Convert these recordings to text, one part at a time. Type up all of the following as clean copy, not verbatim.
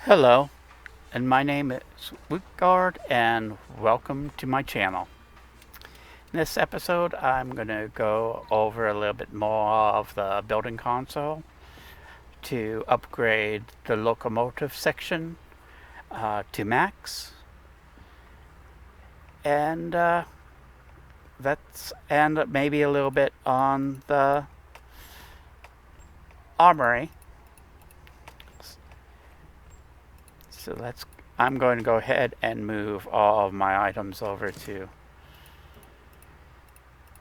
Hello, and my name is Woodgard, and welcome to my channel. In this episode, I'm going to go over a little bit more of the building console to upgrade the locomotive section to max, and and maybe a little bit on the armory. So I'm going to go ahead and move all of my items over to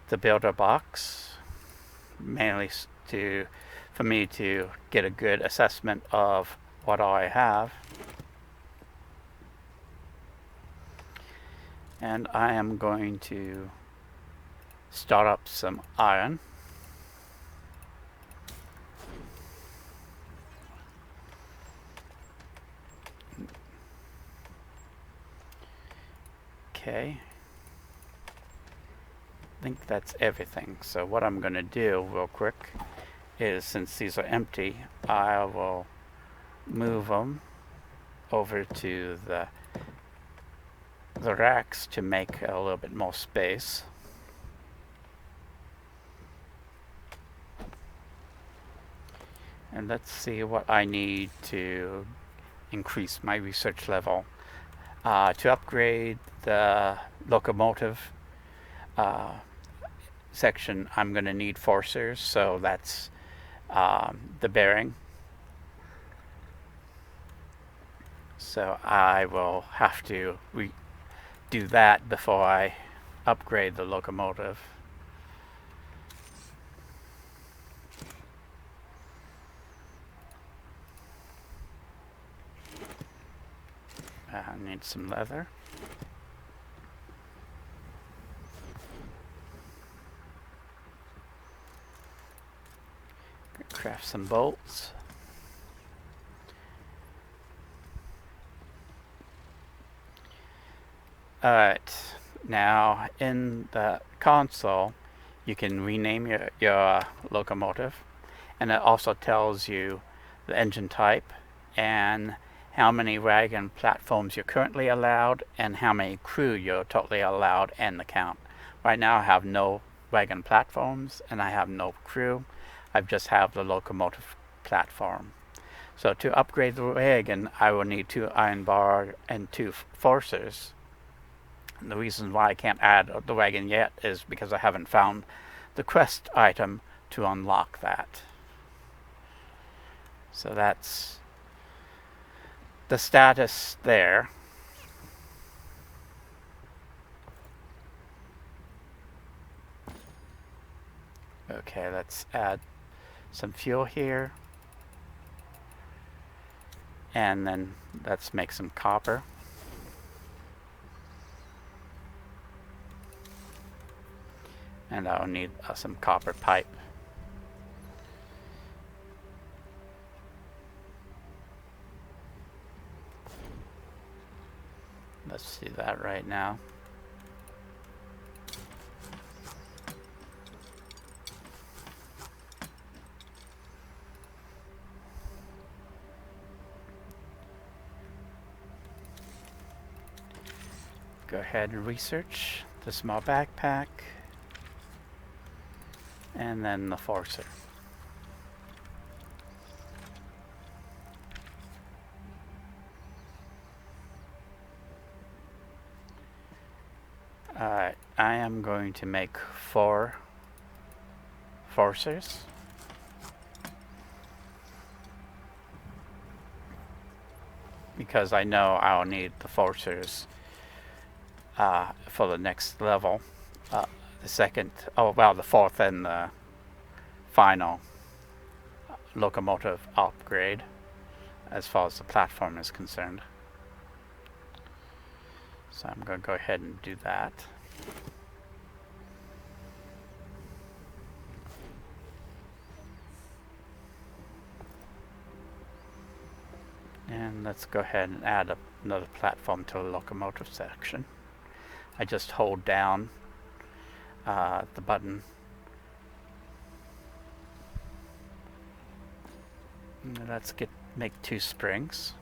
the builder box, mainly for me to get a good assessment of what I have. And I am going to start up some iron. Okay. I think that's everything. So what I'm going to do real quick is, since these are empty, I will move them over to the racks to make a little bit more space. And let's see what I need to increase my research level. To upgrade the locomotive section, I'm going to need forcers, so that's the bearing. So I will have to do that before I upgrade the locomotive. I need some leather. Craft some bolts. Alright, now in the console you can rename your locomotive, and it also tells you the engine type and how many wagon platforms you're currently allowed and how many crew you're totally allowed and the count. Right now I have no wagon platforms and I have no crew. I just have the locomotive platform. So to upgrade the wagon, I will need 2 iron bar and 2 forcers. And the reason why I can't add the wagon yet is because I haven't found the quest item to unlock that. So that's the status there. Okay, let's add some fuel here. And then let's make some copper. And I'll need some copper pipe. Let's do that right now. Go ahead and research the small backpack, and then the forcer. Alright, I am going to make 4 forcers. Because I know I'll need the forcers for the next level. The fourth and the final locomotive upgrade as far as the platform is concerned. So I'm going to go ahead and do that. And let's go ahead and add another platform to the locomotive section. I just hold down the button. Let's make 2 springs.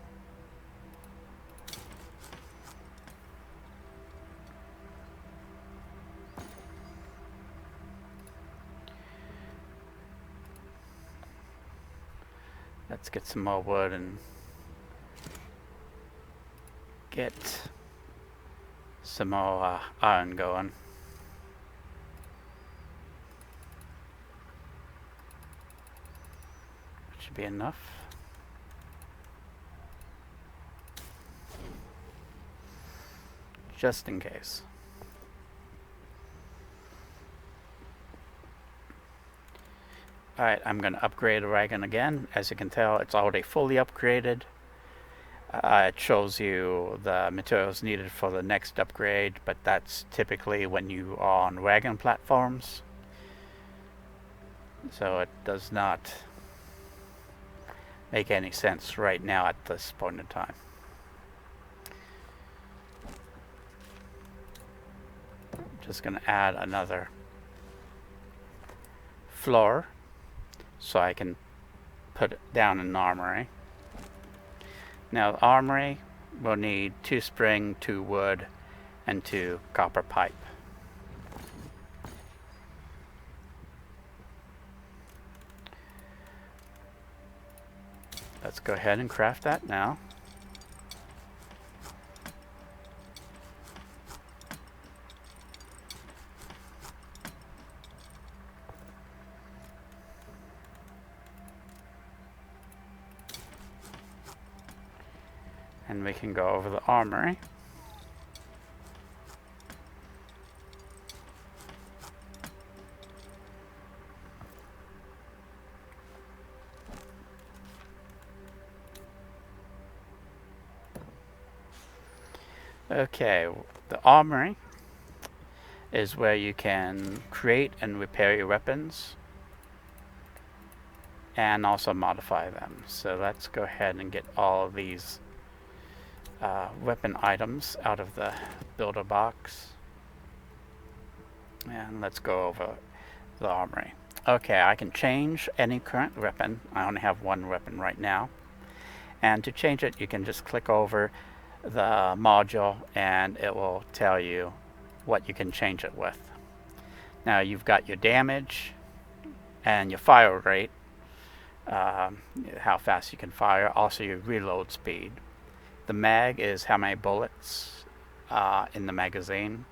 Let's get some more wood and get some more iron going. Should be enough. Just in case. Alright, I'm going to upgrade the wagon again. As you can tell, it's already fully upgraded. It shows you the materials needed for the next upgrade, but that's typically when you are on wagon platforms. So it does not make any sense right now at this point in time. I'm just going to add another floor so I can put it down in the armory. Now the armory will need 2 spring, 2 wood, and 2 copper pipe. Let's go ahead and craft that now. And we can go over the armory. Okay, the armory is where you can create and repair your weapons and also modify them. So let's go ahead and get all of these weapon items out of the builder box, and let's go over the armory. Okay, I can change any current weapon. I only have 1 weapon right now, and to change it you can just click over the module and it will tell you what you can change it with. Now you've got your damage and your fire rate, how fast you can fire, also your reload speed. The mag is how many bullets in the magazine.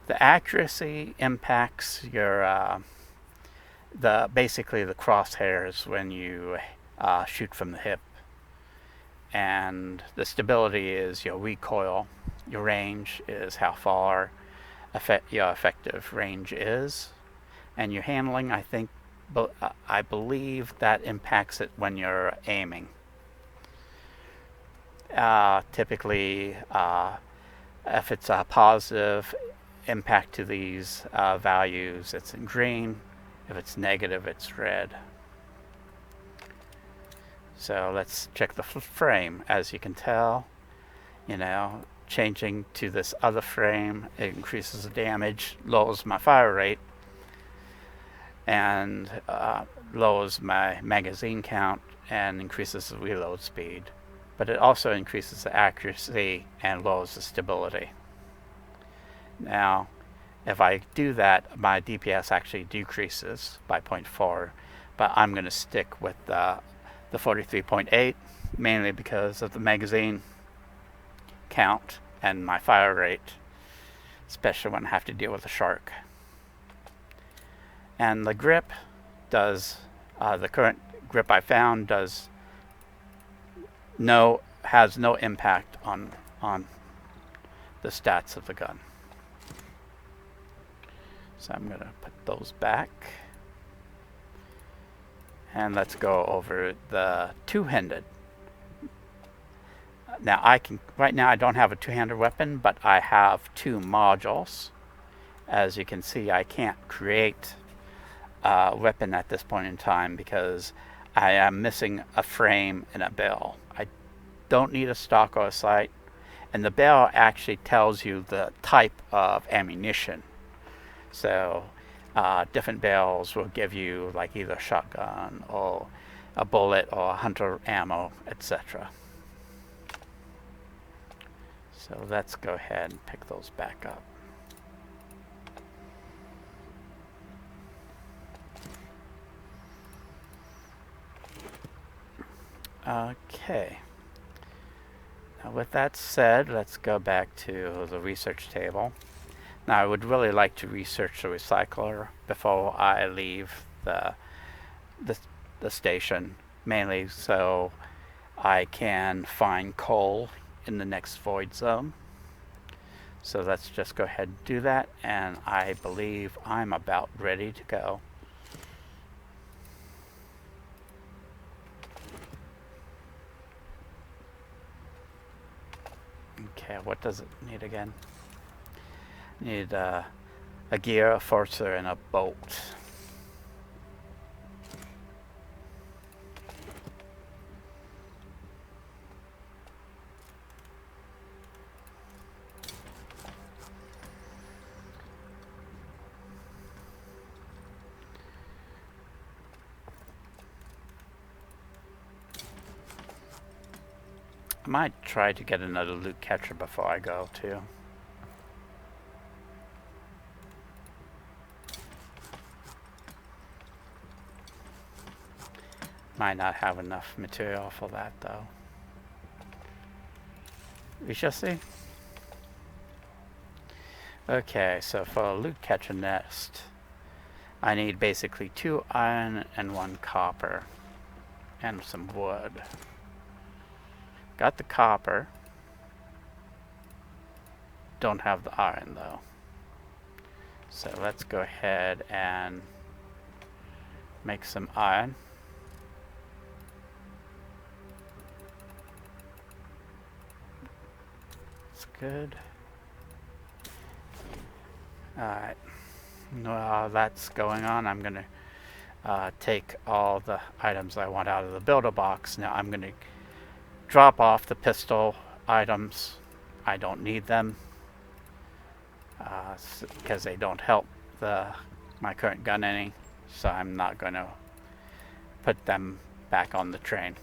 The accuracy impacts your basically the crosshairs when you shoot from the hip. And the stability is your recoil. Your range is how far your effective range is. And your handling, I believe that impacts it when you're aiming. Typically, if it's a positive impact to these values, it's in green. If it's negative, it's red. So let's check the frame. As you can tell, changing to this other frame, it increases the damage, lowers my fire rate, and lowers my magazine count and increases the reload speed. But it also increases the accuracy and lowers the stability. Now, if I do that, my DPS actually decreases by 0.4, but I'm going to stick with the 43.8, mainly because of the magazine count and my fire rate, especially when I have to deal with a shark. And the grip does, the current grip I found has no impact on the stats of the gun. So I'm going to put those back. And let's go over the two-handed. Now right now I don't have a two-handed weapon, but I have 2 modules. As you can see, I can't create a weapon at this point in time because I am missing a frame and a barrel. I don't need a stock or a sight, and the barrel actually tells you the type of ammunition. So different barrels will give you like either a shotgun or a bullet or a hunter ammo, etc. So let's go ahead and pick those back up. Okay. Now with that said, let's go back to the research table. Now I would really like to research the recycler before I leave the, the station, mainly so I can find coal in the next void zone. So let's just go ahead and do that, and I believe I'm about ready to go. Okay, what does it need again? Need a gear, a forcer, and a bolt. I might try to get another loot catcher before I go too. Might not have enough material for that though. We shall see. Okay, so for a loot catcher nest, I need basically 2 iron and 1 copper and some wood. Got the copper. Don't have the iron though. So let's go ahead and make some iron. That's good. Alright. While that's going on, I'm going to take all the items I want out of the builder box. Now I'm going to drop off the pistol items. I don't need them because they don't help my current gun any, so I'm not going to put them back on the train.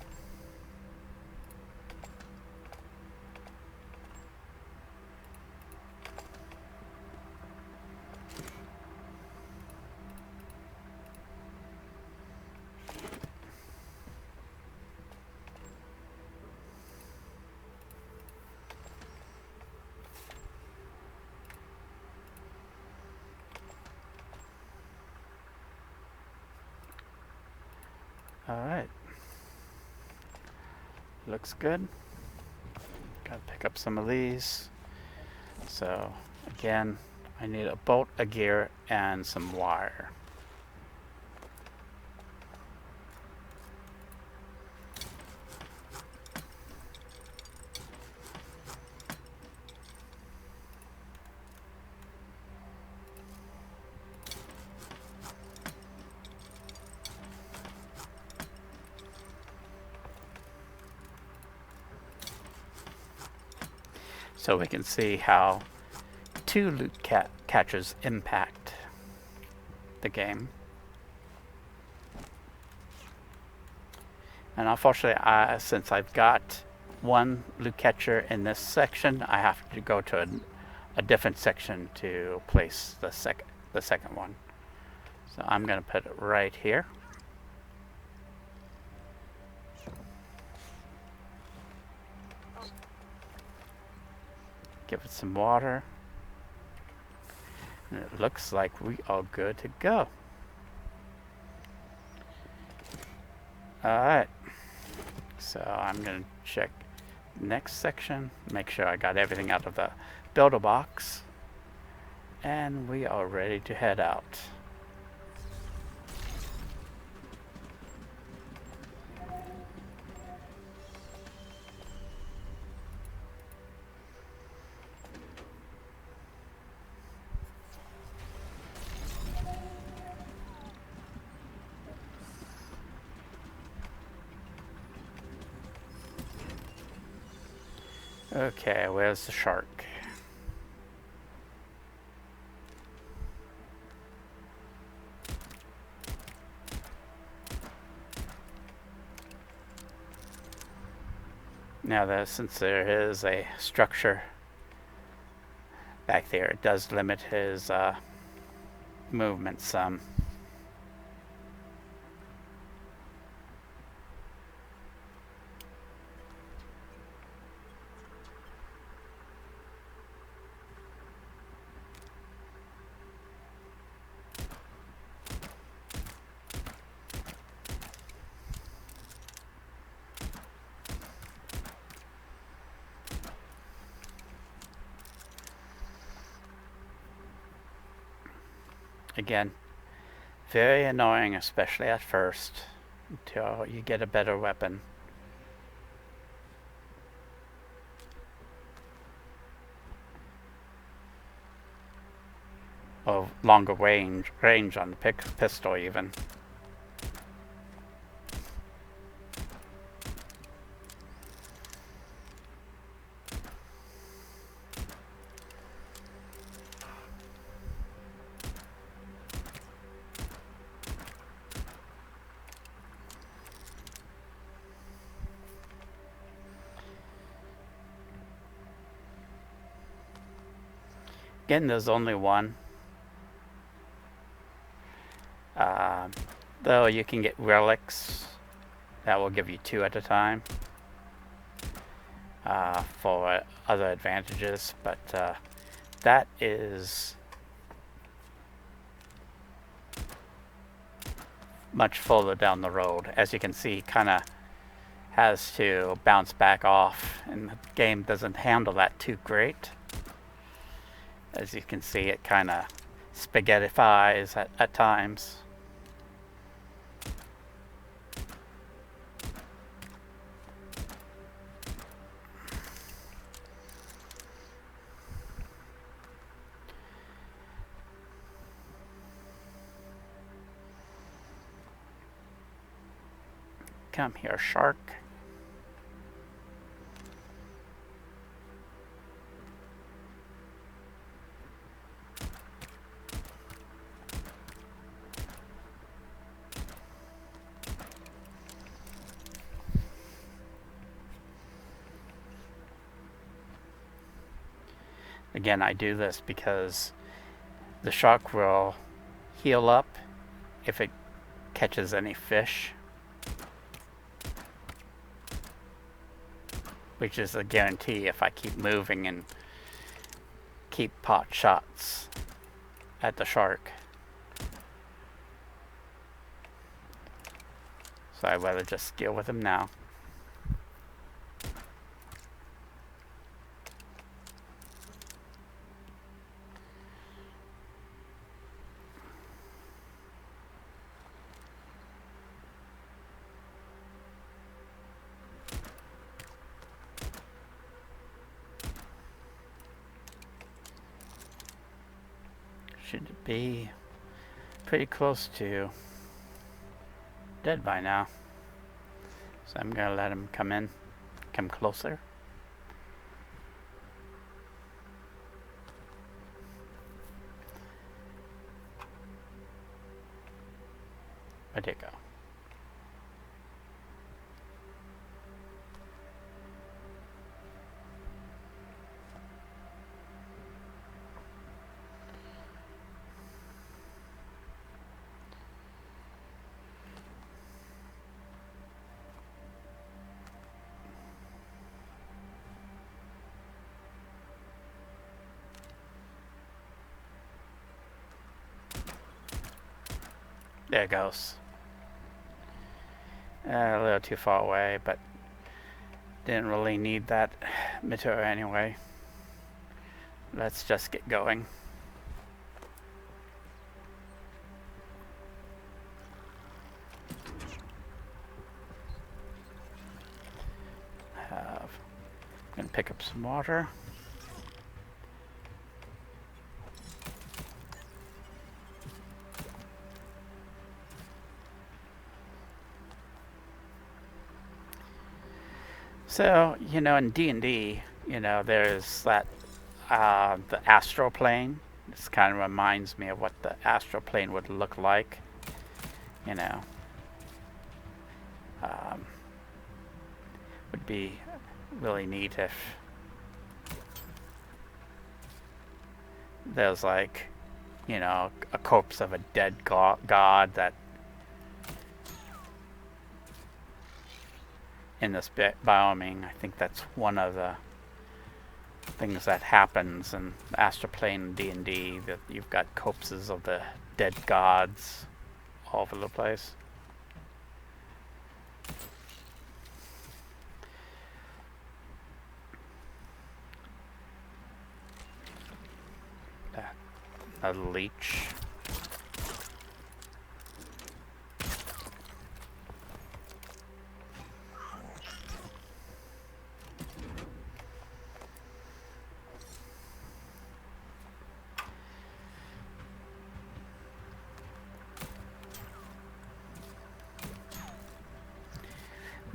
Alright. Looks good. Gotta pick up some of these. So, again, I need a bolt, a gear, and some wire. So we can see how 2 loot catchers impact the game. And unfortunately, since I've got 1 loot catcher in this section, I have to go to a different section to place the second one. So I'm going to put it right here. Give it some water. And it looks like we are good to go. Alright. So I'm going to check next section. Make sure I got everything out of the builder box. And we are ready to head out. Okay, where's the shark? Now, since there is a structure back there, it does limit his movement some. Again, very annoying, especially at first, until you get a better weapon. Or longer range on the pistol even. Again, there's only one. Though you can get relics that will give you 2 at a time for other advantages, but that is much further down the road. As you can see, kind of has to bounce back off, and the game doesn't handle that too great. As you can see, it kind of spaghettifies at times. Come here, shark. Again, I do this because the shark will heal up if it catches any fish, which is a guarantee if I keep moving and keep pot shots at the shark. So I'd rather just deal with him now. Should be pretty close to dead by now. So I'm gonna let him come closer. Where'd it go? There it goes. A little too far away, but didn't really need that meteor anyway. Let's just get going. I'm gonna pick up some water. So, in D&D, there's that, the astral plane. This kind of reminds me of what the astral plane would look like, would be really neat if there's like, a corpse of a dead god that in this bioming. I think that's one of the things that happens in the astral plane in D&D, that you've got corpses of the dead gods all over the place. Another leech.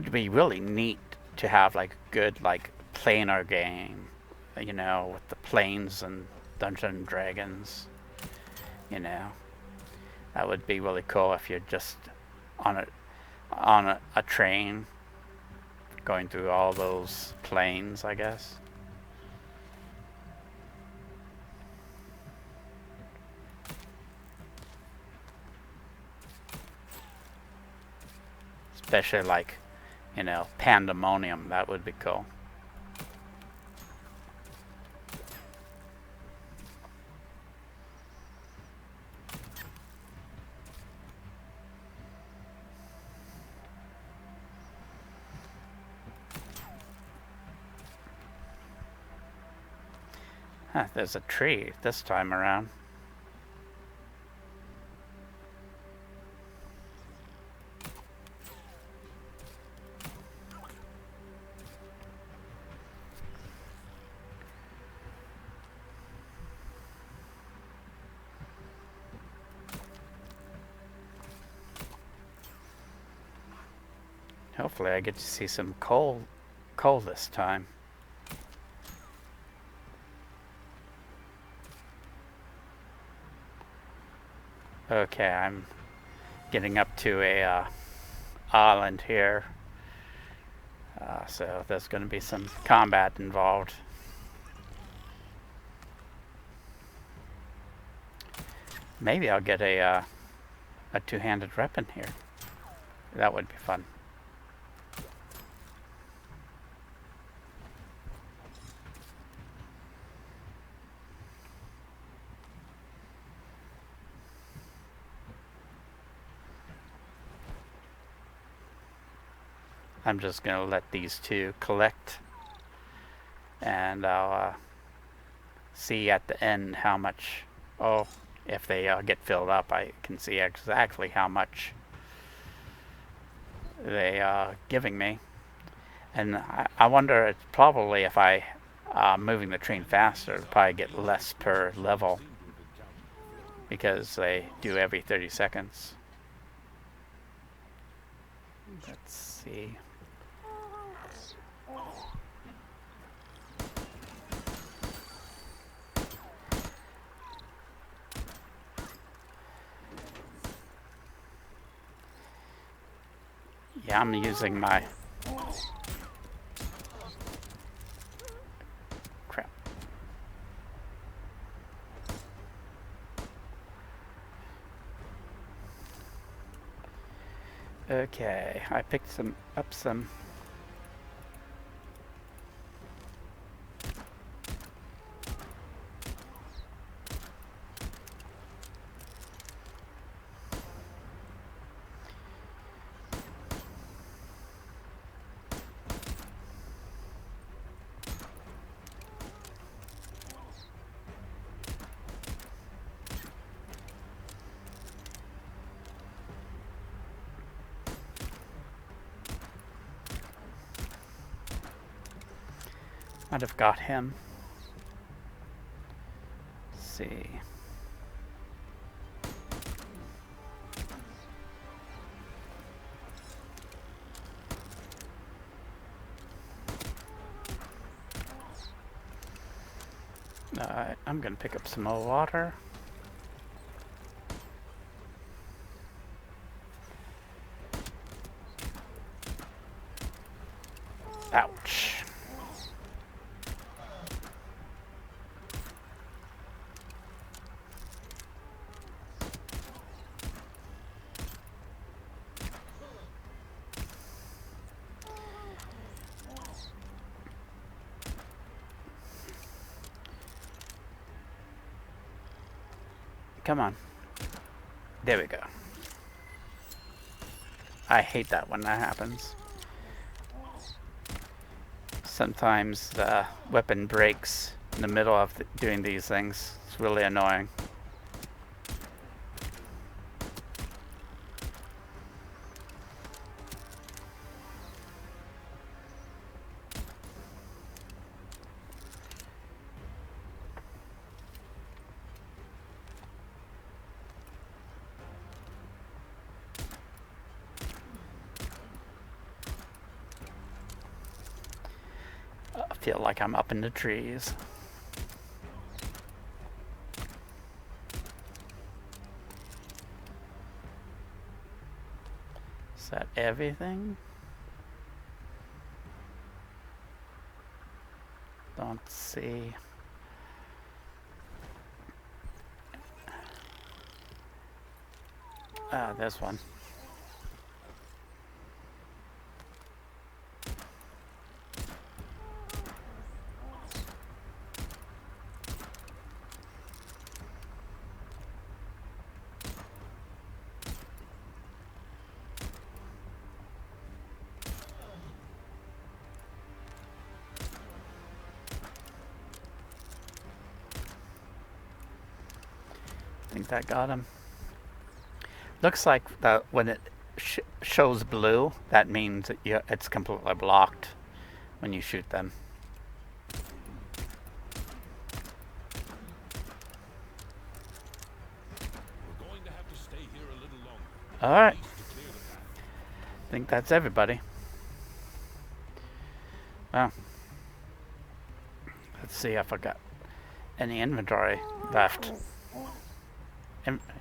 would be really neat to have like a good like planar game, you know, with the planes and Dungeons and Dragons. You know, that would be really cool if you're just on a train going through all those planes, I guess. Especially like, you know, Pandemonium. That would be cool. Huh, there's a tree this time around. Hopefully I get to see some coal this time. Okay, I'm getting up to a island here. So there's going to be some combat involved. Maybe I'll get a two-handed weapon here. That would be fun. I'm just going to let these two collect, and I'll see at the end how much, oh, if they get filled up, I can see exactly how much they are giving me. And I wonder, it's probably if I moving the train faster, it'll probably get less per level, because they do every 30 seconds. Let's see. Yeah, I'm using my... Crap. Okay, I picked up some... Might have got him. Let's see. I'm gonna pick up some more water. Ouch. Come on. There we go. I hate that when that happens. Sometimes the weapon breaks in the middle of doing these things. It's really annoying. feel like I'm up in the trees. Is that everything? Don't see. Ah, there's one. I think that got him. Looks like that when it shows blue, that means that it's completely blocked when you shoot them. We're going to have to stay here a little longer. All right. At least to clear the path. I think that's everybody. Well, let's see if I got any inventory left.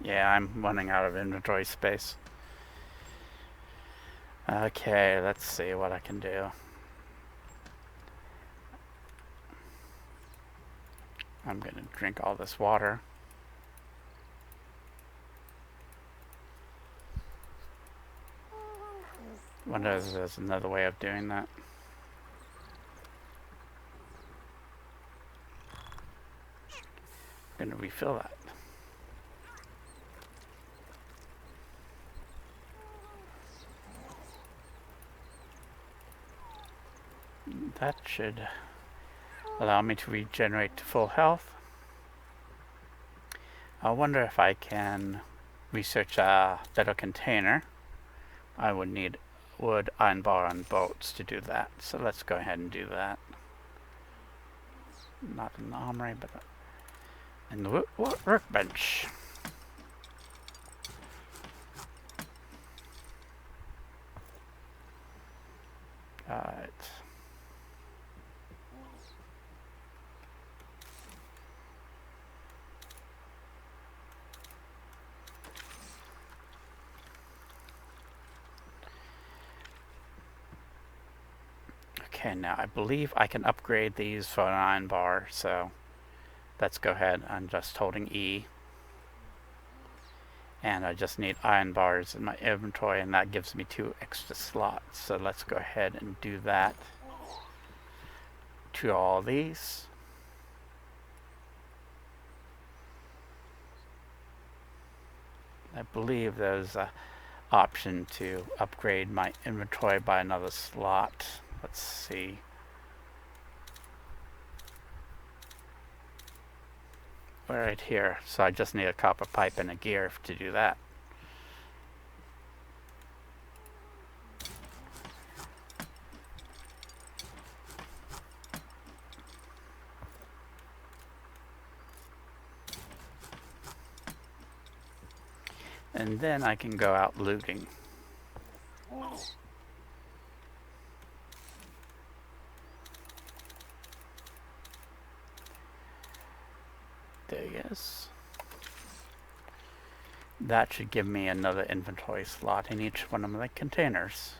Yeah, I'm running out of inventory space. Okay, let's see what I can do. I'm gonna drink all this water. Wonder if there's another way of doing that. I'm gonna refill that. That should allow me to regenerate to full health. I wonder if I can research a better container. I would need wood, iron bar, and bolts to do that. So let's go ahead and do that. Not in the armory, but in the workbench. Alright. Okay, now I believe I can upgrade these for an iron bar, so let's go ahead. I'm just holding E. And I just need iron bars in my inventory, and that gives me 2 extra slots. So let's go ahead and do that to all these. I believe there's an option to upgrade my inventory by another slot. Let's see. Right here. So I just need a copper pipe and a gear to do that. And then I can go out looting. There he is. That should give me another inventory slot in each one of the containers.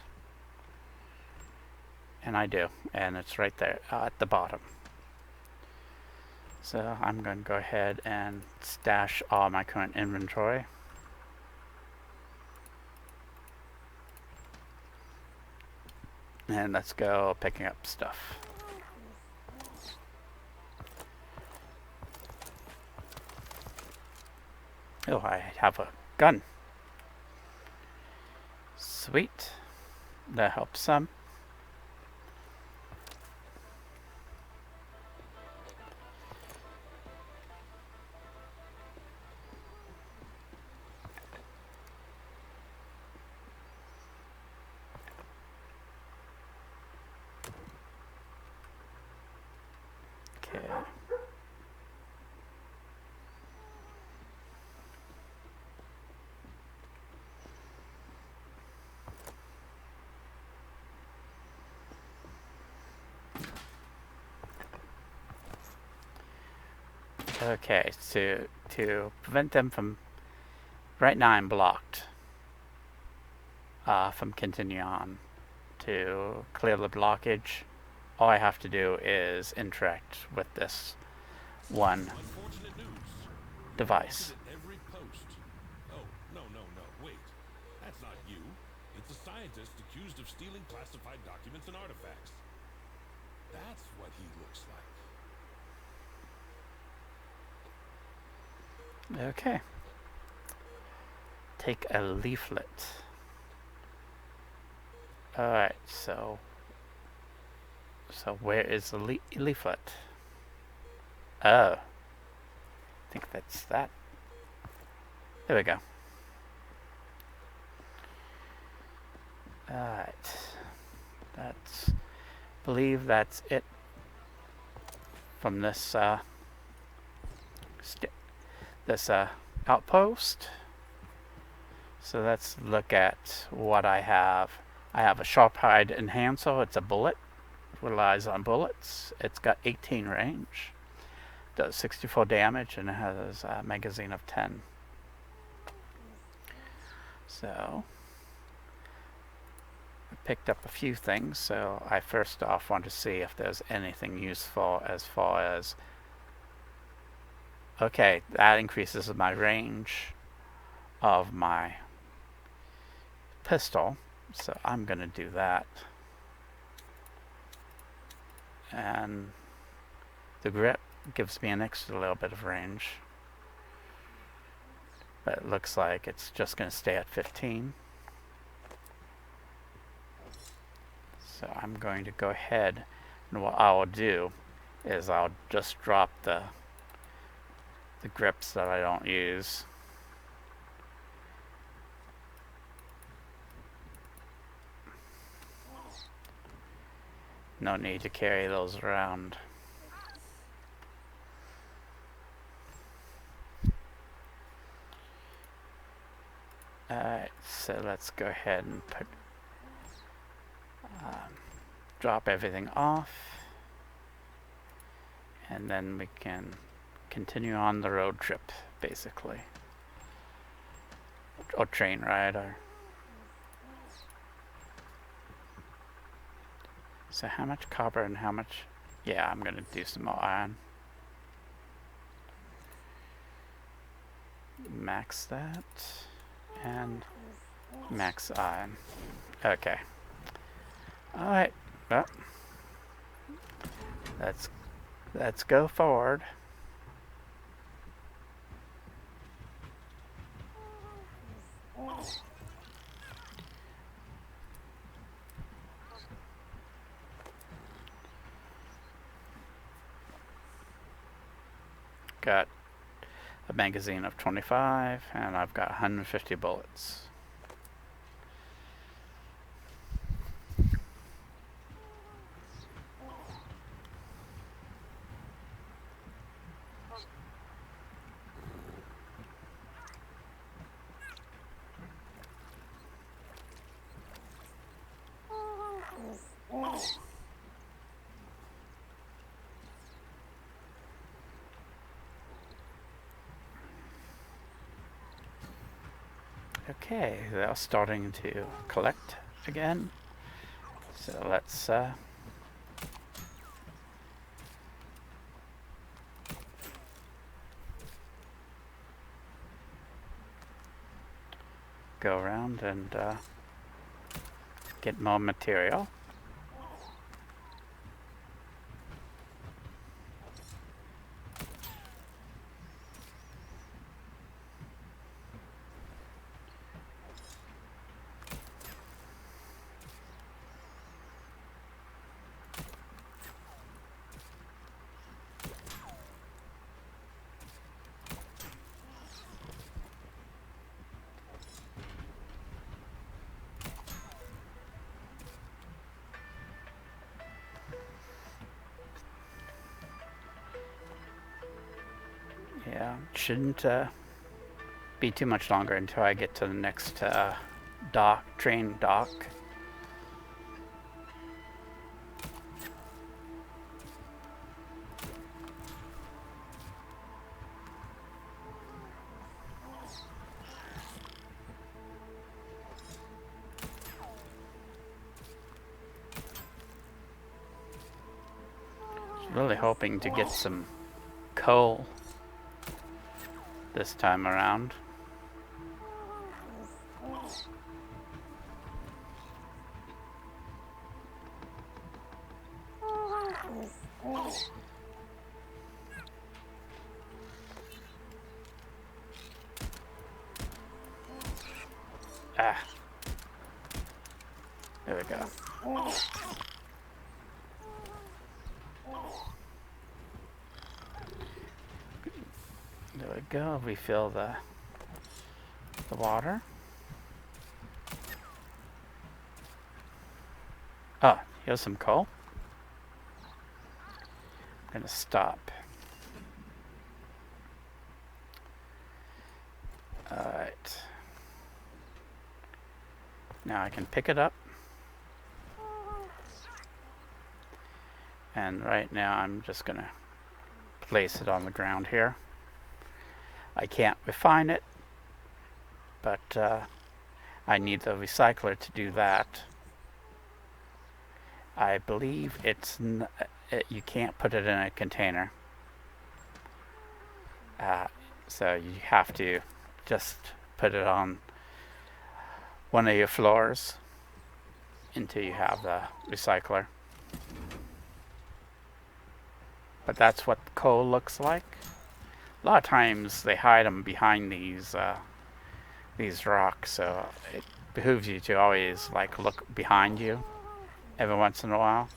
And I do. And it's right there at the bottom. So I'm going to go ahead and stash all my current inventory. And let's go picking up stuff. Oh, I have a gun. Sweet. That helps some. Okay. Okay, to prevent them from... Right now I'm blocked from continuing on. To clear the blockage, all I have to do is interact with this one Unfortunate news. device. Reported at every post. Oh, no, no, no, wait. That's not you. It's a scientist accused of stealing classified documents and artifacts. That's what he looks like. Okay. Take a leaflet. Alright, so where is the leaflet? Oh. I think that's that. There we go. Alright. That's... believe that's it from this this outpost. So let's look at what I have. I have a sharp hide enhancer. It's a bullet. Relies on bullets. It's got 18 range. Does 64 damage and it has a magazine of 10. So I picked up a few things. So I first off want to see if there's anything useful as far as... Okay, that increases my range of my pistol, so I'm gonna do that. And the grip gives me an extra little bit of range, but it looks like it's just gonna stay at 15. So I'm going to go ahead, and what I'll do is I'll just drop the grips that I don't use. No need to carry those around. Alright, so let's go ahead and put, drop everything off. And then we can continue on the road trip, basically. Or train ride, or... So how much copper and how much... Yeah, I'm gonna do some more iron. Max that. And max iron. Okay. Alright, well. Let's go forward. Got a magazine of 25 and I've got 150 bullets. Okay, they're starting to collect again. So let's go around and get more material. Yeah, shouldn't be too much longer until I get to the next train dock. really hoping to get some coal this time around. Ah, there we go. There we go. Refill the water. Oh, here's some coal. I'm gonna stop. Alright. Now I can pick it up. And right now I'm just gonna place it on the ground here. I can't refine it, but I need the recycler to do that. I believe you can't put it in a container. So you have to just put it on one of your floors until you have the recycler. But that's what coal looks like. A lot of times they hide them behind these rocks, so it behooves you to always like look behind you every once in a while.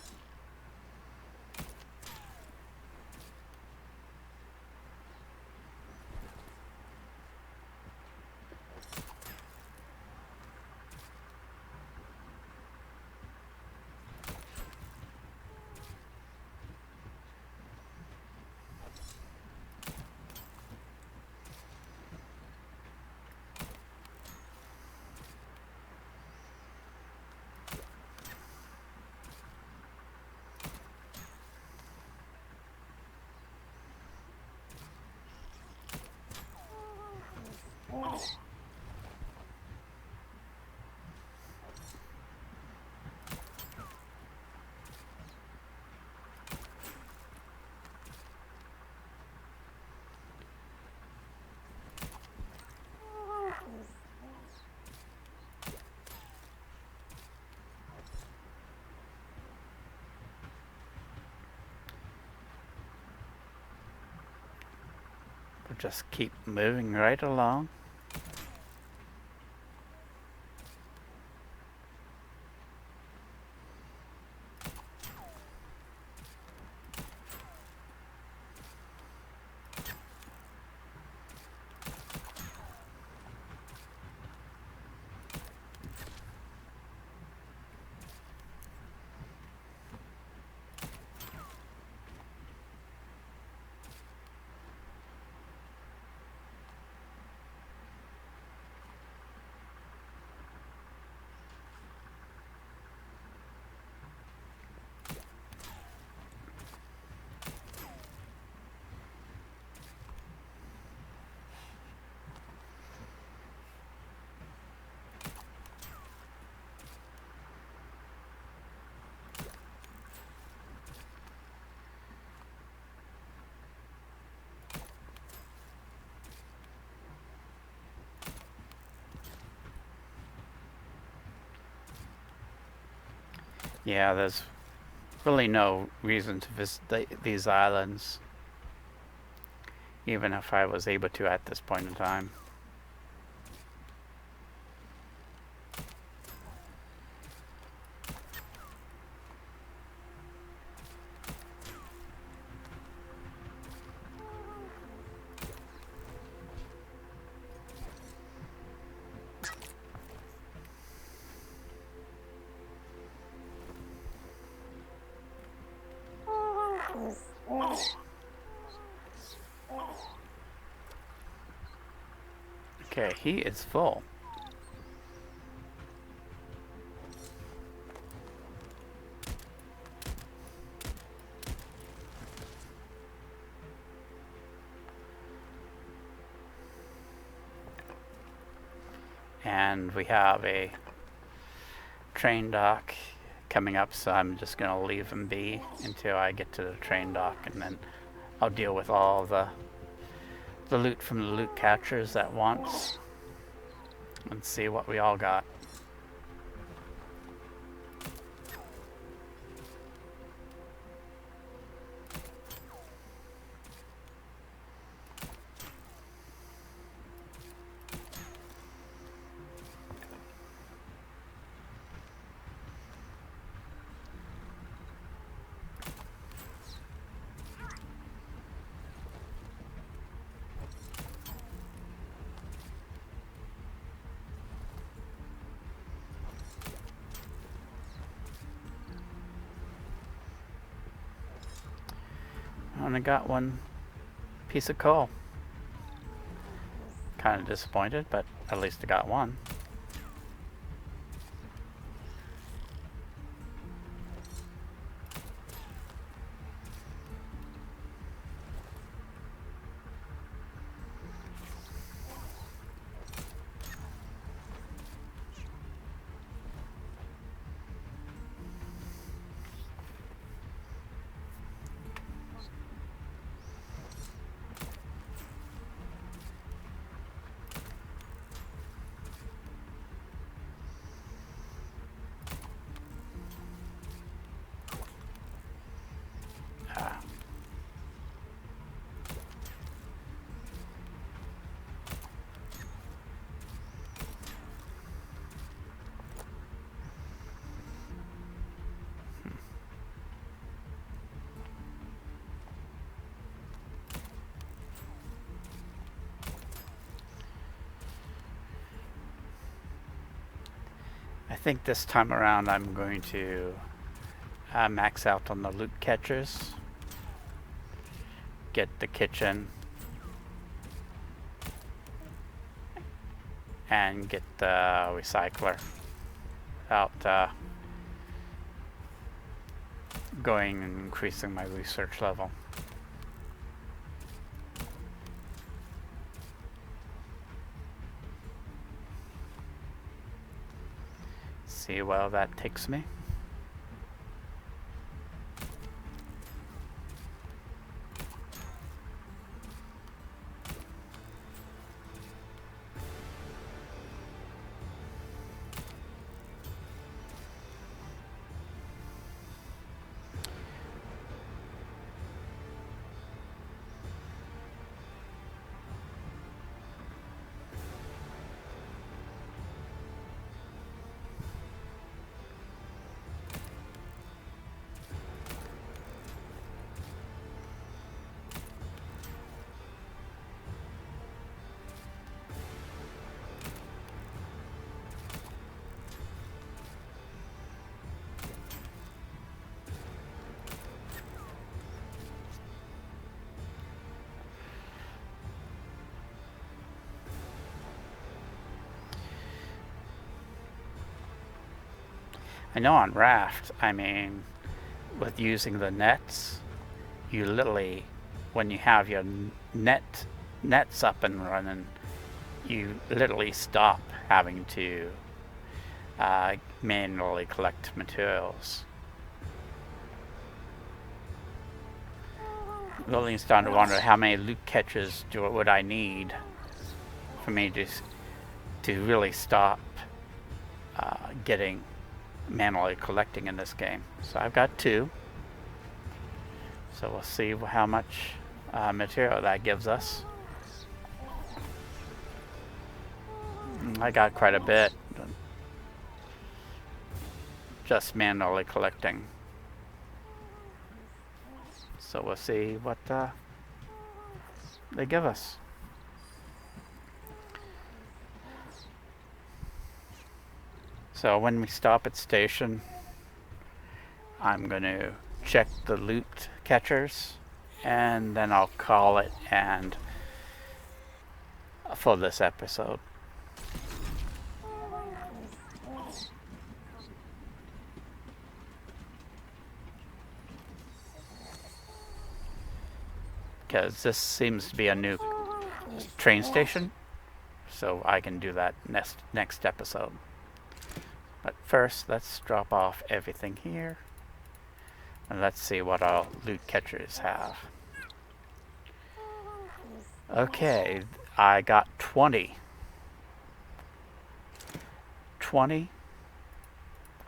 We'll just keep moving right along. Yeah, there's really no reason to visit these islands, even if I was able to at this point in time. Okay, he is full. And we have a train dock coming up, so I'm just going to leave him be until I get to the train dock, and then I'll deal with all the loot from the loot catchers at once and see what we all got. I only got one piece of coal. Kind of disappointed, but at least I got one. I think this time around I'm going to max out on the loot catchers, get the kitchen, and get the recycler without going and increasing my research level. See where that takes me. I know on Raft, I mean, with using the nets, you literally, when you have your nets up and running, you literally stop having to manually collect materials. Really starting to wonder how many loot catches would I need for me to really stop getting manually collecting in this game. So I've got 2. So we'll see how much material that gives us. I got quite a bit just manually collecting. So we'll see what they give us. So when we stop at station, I'm going to check the loot catchers, and then I'll call it and for this episode. Because this seems to be a new train station, so I can do that next episode. But first, let's drop off everything here. And let's see what our loot catchers have. Okay, I got 20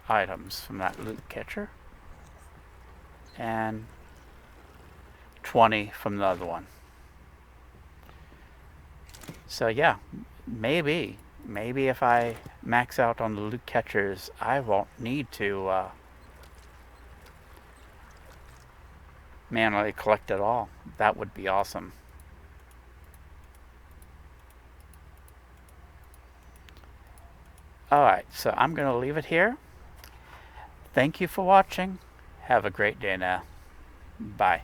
items from that loot catcher. And 20 from the other one. So yeah, maybe if I max out on the loot catchers, I won't need to manually collect it all. That would be awesome. Alright, so I'm going to leave it here. Thank you for watching. Have a great day now. Bye.